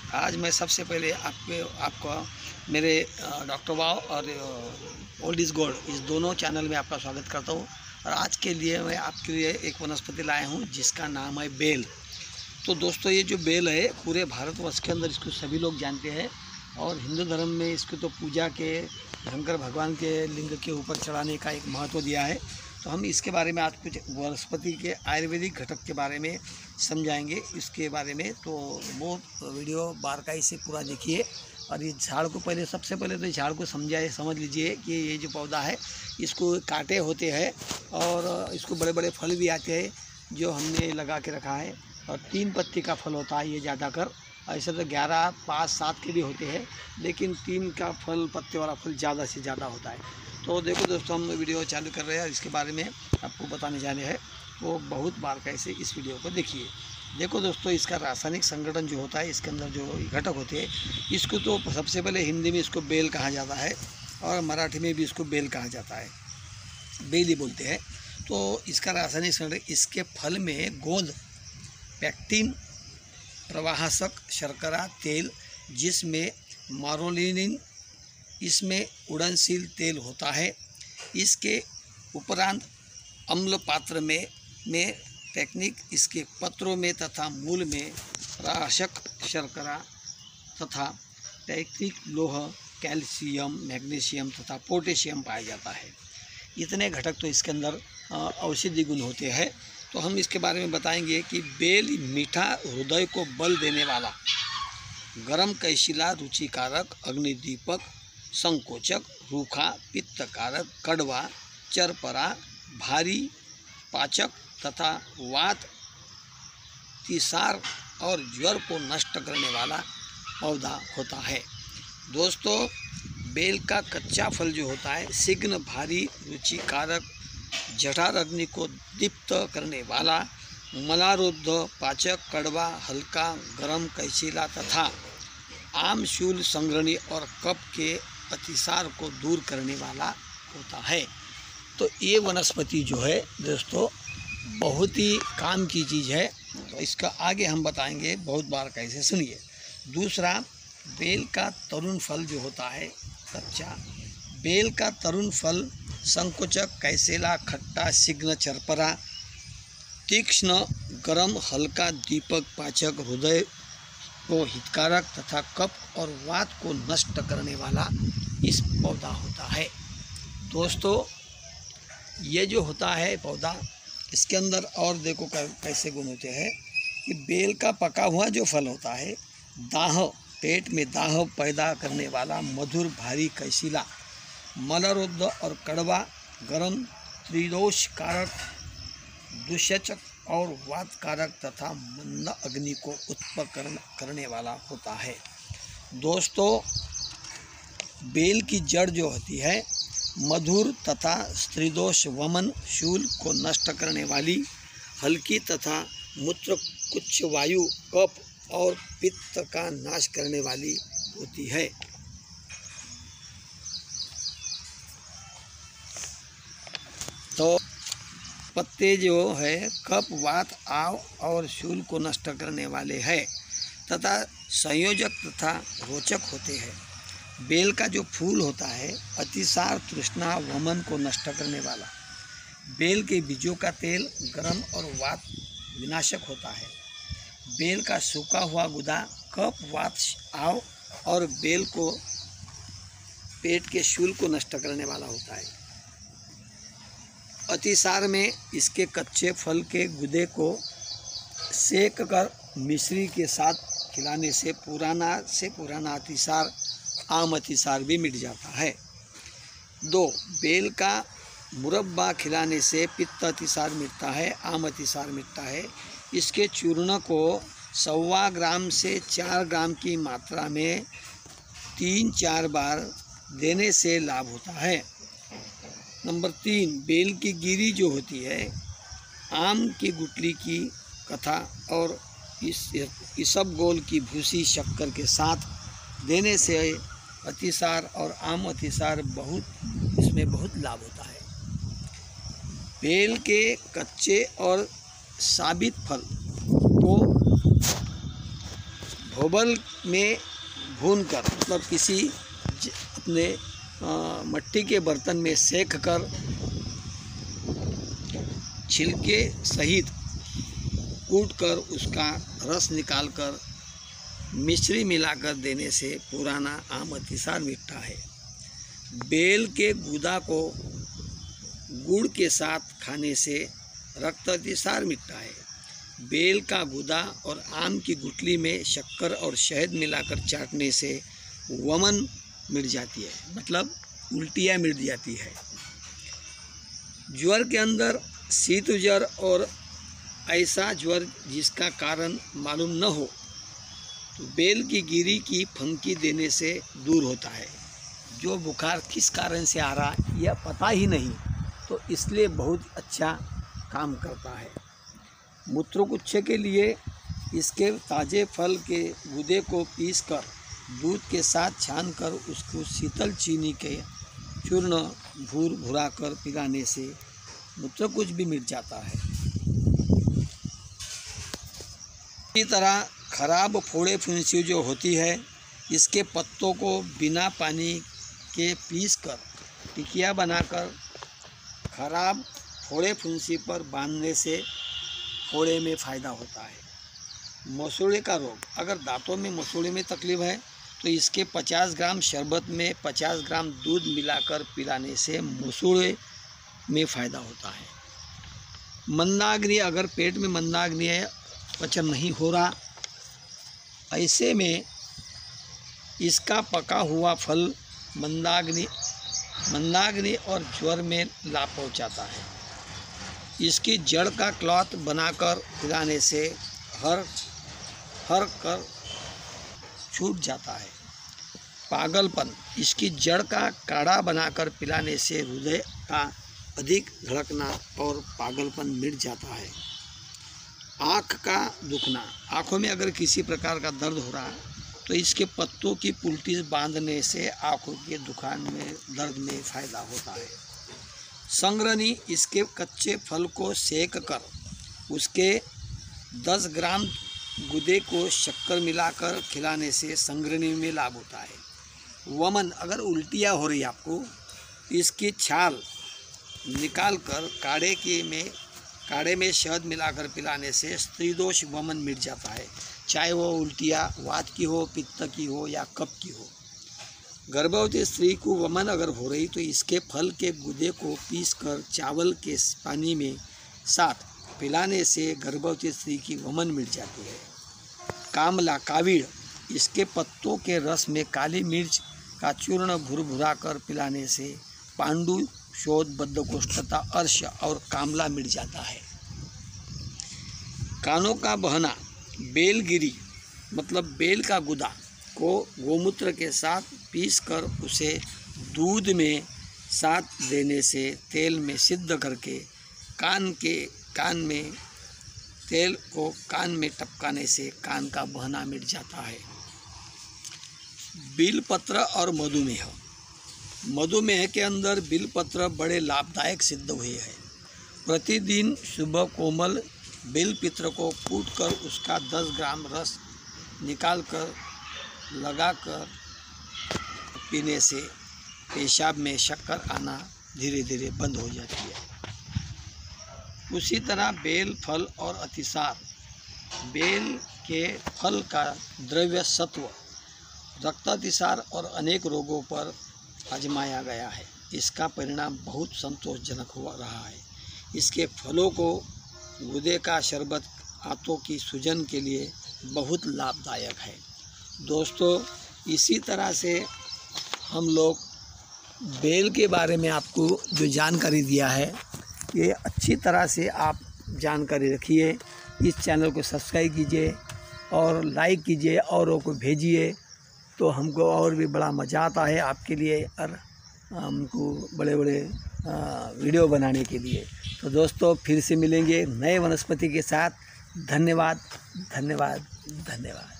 आज मैं सबसे पहले आपको मेरे डॉक्टर वाव और ओल्ड इज़ गोल्ड इस दोनों चैनल में आपका स्वागत करता हूँ। और आज के लिए मैं आपके लिए एक वनस्पति लाया हूँ जिसका नाम है बेल। तो दोस्तों, ये जो बेल है पूरे भारतवर्ष के अंदर इसको सभी लोग जानते हैं और हिंदू धर्म में इसको तो पूजा के शंकर भगवान के लिंग के ऊपर चढ़ाने का एक महत्व दिया है। तो हम इसके बारे में आज कुछ वनस्पति के आयुर्वेदिक घटक के बारे में समझाएंगे इसके बारे में। तो वो वीडियो बारीकी से पूरा देखिए। और इस झाड़ को सबसे पहले तो इस झाड़ को समझ लीजिए कि ये जो पौधा है इसको कांटे होते हैं और इसको बड़े बड़े फल भी आते हैं जो हमने लगा के रखा है। और 3 पत्ती का फल होता है ये ज़्यादातर। ऐसे तो 11, 5, 7 के भी होते हैं, लेकिन 3 का फल, पत्ते वाला फल ज़्यादा से ज़्यादा होता है। तो देखो दोस्तों, हम वीडियो चालू कर रहे हैं और इसके बारे में आपको बताने जाने हैं। तो बहुत बारीकी से इस वीडियो को देखिए। देखो दोस्तों, इसका रासायनिक संगठन जो होता है, इसके अंदर जो घटक होते हैं, इसको तो सबसे पहले हिंदी में इसको बेल कहा जाता है और मराठी में भी इसको बेल कहा जाता है, बेल ही बोलते हैं। तो इसका रासायनिक संगठन, इसके फल में गोंद, पैक्टिन, प्रवाहसक, शर्करा, तेल जिसमें मारोलिनिन, इसमें उड़नशील तेल होता है। इसके उपरांत अम्ल पात्र में टेक्निक, इसके पत्रों में तथा मूल में राशक, शर्करा तथा टेक्निक लोह, कैल्शियम, मैग्नीशियम तथा पोटेशियम पाया जाता है। इतने घटक तो इसके अंदर औषधि गुण होते हैं। तो हम इसके बारे में बताएंगे कि बेल मीठा, हृदय को बल देने वाला, गरम, कैशिला, रुचिकारक, अग्निदीपक, संकोचक, रूखा, पित्तकारक, कड़वा, चरपरा, भारी, पाचक तथा वात, तिसार और ज्वर को नष्ट करने वाला पौधा होता है। दोस्तों, बेल का कच्चा फल जो होता है शीघ्र, भारी, रुचिकारक, जठर अग्नि को दीप्त करने वाला, मलारुद्ध, पाचक, कड़वा, हल्का, गरम, कैशिला तथा आमशूल, संग्रहणी और कफ के अतिसार को दूर करने वाला होता है। तो ये वनस्पति जो है दोस्तों बहुत ही काम की चीज़ है। तो इसका आगे हम बताएंगे, बहुत बार कैसे सुनिए। दूसरा, बेल का तरुण फल जो होता है कच्चा, बेल का तरुण फल संकोचक, कैसेला, खट्टा, शीघ्र, चरपरा, तीक्ष्ण, गरम, हल्का, दीपक, पाचक, हृदय को हितकारक तथा कफ और वात को नष्ट करने वाला इस पौधा होता है। दोस्तों, ये जो होता है पौधा, इसके अंदर और देखो कैसे गुण होते हैं कि बेल का पका हुआ जो फल होता है दाह, पेट में दाह पैदा करने वाला, मधुर, भारी, कैशिला, मलरुद्ध और कड़वा, गरम, त्रिदोष कारक, दुष्चक और वात कारक तथा मंद अग्नि को उत्पन्न करने वाला होता है। दोस्तों, बेल की जड़ जो होती है मधुर तथा स्त्रीदोष, वमन, शूल को नष्ट करने वाली, हल्की तथा मूत्र कुच्छ, वायु, कफ और पित्त का नाश करने वाली होती है। तो पत्ते जो है कफ, वात, आव और शूल को नष्ट करने वाले हैं तथा संयोजक तथा रोचक होते हैं। बेल का जो फूल होता है अतिसार, तृष्णा, वमन को नष्ट करने वाला। बेल के बीजों का तेल गरम और वात विनाशक होता है। बेल का सूखा हुआ गुदा कफ, वात, आव और बेल को पेट के शूल को नष्ट करने वाला होता है। अतिसार में इसके कच्चे फल के गुदे को सेक कर मिश्री के साथ खिलाने से पुराना अतिसार, आम अतिसार भी मिट जाता है। 2, बेल का मुरब्बा खिलाने से पित्त अतिसार मिटता है, आम अतिसार मिटता है। इसके चूर्ण को 1.25 ग्राम से 4 ग्राम की मात्रा में 3-4 बार देने से लाभ होता है। नंबर 3, बेल की गिरी जो होती है आम की गुठली की कथा और इसबगोल की भूसी शक्कर के साथ देने से अतिसार और आम अतिसार इसमें बहुत लाभ होता है। बेल के कच्चे और साबित फल को धोबल में भूनकर, मतलब किसी अपने मिट्टी के बर्तन में सेक कर छिलके सहित कूटकर उसका रस निकालकर मिश्री मिलाकर देने से पुराना आम अतिसार मिटता है। बेल के गूदा को गुड़ के साथ खाने से रक्त अतिसार मिटता है। बेल का गूदा और आम की गुठली में शक्कर और शहद मिलाकर चाटने से वमन मिट जाती है, मतलब उल्टियाँ मिट जाती है। ज्वर के अंदर शीत ज्वर और ऐसा ज्वर जिसका कारण मालूम न हो तो बेल की गिरी की फंकी देने से दूर होता है। जो बुखार किस कारण से आ रहा है यह पता ही नहीं, तो इसलिए बहुत अच्छा काम करता है। मूत्रकुच्छ के लिए इसके ताज़े फल के गूदे को पीसकर दूध के साथ छानकर उसको शीतल चीनी के चूर्ण भूर भुरा कर पिलाने से मूत्रकुच्छ भी मिट जाता है। इसी तरह खराब फोड़े फुंसी जो होती है, इसके पत्तों को बिना पानी के पीसकर टिकिया बनाकर खराब फोड़े फुंसी पर बांधने से फोड़े में फ़ायदा होता है। मसूड़े का रोग, अगर दांतों में मसूड़े में तकलीफ है तो इसके 50 ग्राम शरबत में 50 ग्राम दूध मिलाकर पिलाने से मसूड़े में फ़ायदा होता है। मंदाग्नि, अगर पेट में मंदाग्नि है, पचन नहीं हो रहा, ऐसे में इसका पका हुआ फल मंदाग्नि और ज्वर में लाभ पहुंचाता है। इसकी जड़ का क्लॉथ बनाकर पिलाने से हर कर छूट जाता है। पागलपन, इसकी जड़ का काढ़ा बनाकर पिलाने से हृदय का अधिक धड़कना और पागलपन मिट जाता है। आँख का दुखना, आँखों में अगर किसी प्रकार का दर्द हो रहा है तो इसके पत्तों की पुल्टी बांधने से आँखों के दुखान में दर्द में फ़ायदा होता है। संग्रहणी, इसके कच्चे फल को सेक कर उसके 10 ग्राम गूदे को शक्कर मिलाकर खिलाने से संग्रहणी में लाभ होता है। वमन, अगर उल्टियाँ हो रही है आपको, इसकी छाल निकालकर काढ़े में शहद मिलाकर पिलाने से स्त्रीदोष वमन मिट जाता है, चाहे वो उल्टियाँ वात की हो, पित्त की हो या कफ की हो। गर्भवती स्त्री को वमन अगर हो रही तो इसके फल के गूदे को पीसकर चावल के पानी में साथ पिलाने से गर्भवती स्त्री की वमन मिट जाती है। कामला, कावीड़, इसके पत्तों के रस में काली मिर्च का चूर्ण भुरभुरा कर पिलाने से पांडु, शोध, बद्धकोष्ठता, अर्श और कामला मिट जाता है। कानों का बहना, बेलगिरी, मतलब बेल का गूदा को गोमूत्र के साथ पीसकर उसे दूध में साथ देने से तेल में सिद्ध करके कान में तेल को कान में टपकाने से कान का बहना मिट जाता है। बिलपत्र और मधुमेह, मधुमेह के अंदर बिलपत्र बड़े लाभदायक सिद्ध हुए हैं। प्रतिदिन सुबह कोमल बेलपत्र को कूटकर उसका 10 ग्राम रस निकालकर लगाकर पीने से पेशाब में शक्कर आना धीरे धीरे बंद हो जाती है। उसी तरह बेल फल और अतिसार, बेल के फल का द्रव्य सत्व रक्तातिसार और अनेक रोगों पर आजमाया गया है। इसका परिणाम बहुत संतोषजनक हो रहा है। इसके फलों को गूदे का शरबत आंतों की सूजन के लिए बहुत लाभदायक है। दोस्तों, इसी तरह से हम लोग बेल के बारे में आपको जो जानकारी दिया है, ये अच्छी तरह से आप जानकारी रखिए। इस चैनल को सब्सक्राइब कीजिए और लाइक कीजिए, औरों को भेजिए, तो हमको और भी बड़ा मज़ा आता है आपके लिए और हमको बड़े बड़े वीडियो बनाने के लिए। तो दोस्तों, फिर से मिलेंगे नए वनस्पति के साथ। धन्यवाद, धन्यवाद, धन्यवाद।